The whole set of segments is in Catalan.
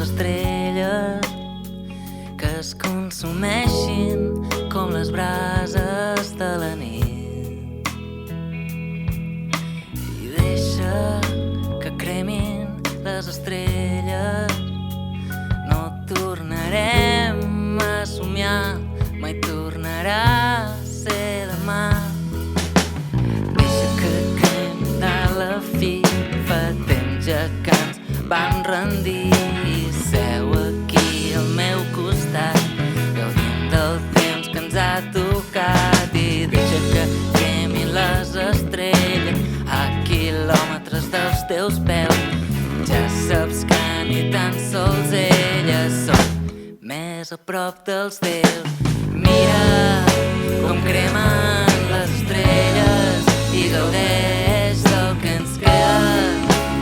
estrelles que es consumeixin com les brases de la nit i deixa que cremin les estrelles. No tornarem a somiar, mai tornarà a ser demà. Deixa que cremin de la fi, fa temps ja que ens vam rendir i seu aquí al meu costat, gaudint del temps que ens ha tocat. I deixa que cremin les estrelles a quilòmetres dels teus peus. Ja saps que ni tan sols elles són més a prop dels teus. Mira com cremen les estrelles i gaudeix del que ens queda,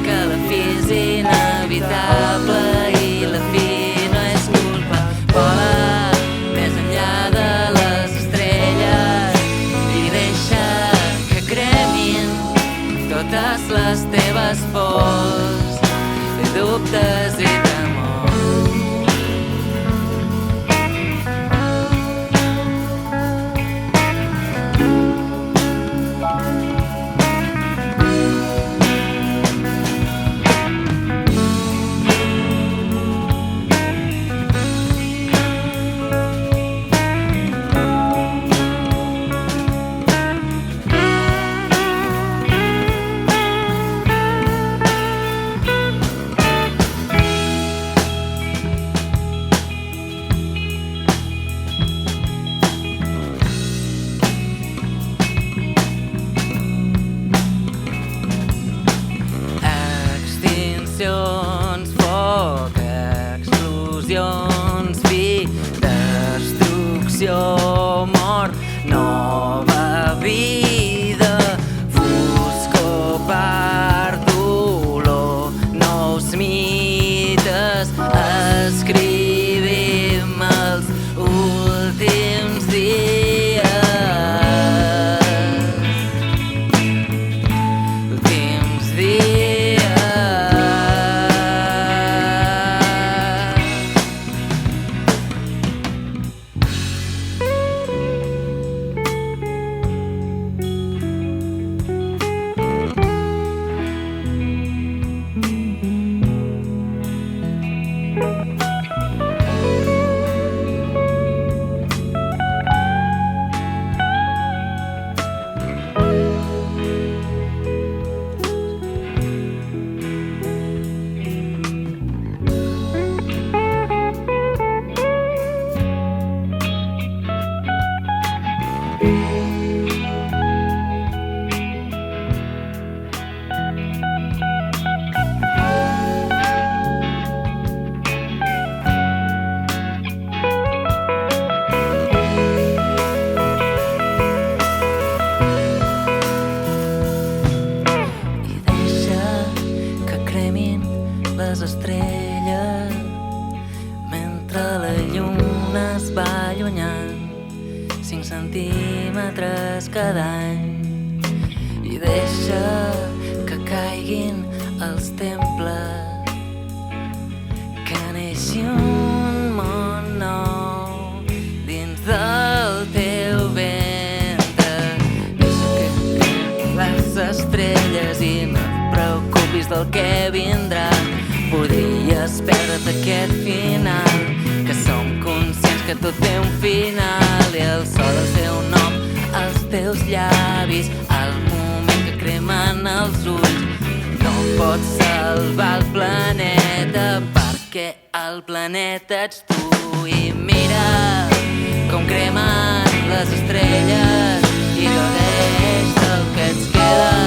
que la fi és inevitable i la fi no és culpa. Vola més enllà de les estrelles i deixa que cremin totes les teves pors, dubtes i temors. Foc, explosions, fi, destrucció, mort, nova vida, foscor, part, dolor, nous mites. Escrivim els últims dies, últims dies. Les estrelles mentre la lluna es va allunyant 5 centímetres cada any i deixa que caiguin els temples, que neixi un món nou dins del teu ventre. Deixa que caiguin les estrelles i no et preocupis del que vindrà. Podries perdre't aquest final, que som conscients que tot té un final, i el so del teu nom als teus llavis, al moment que cremen els ulls. No pots salvar el planeta perquè el planeta ets tu. I mira com cremen les estrelles i gaudeix del que ens queda.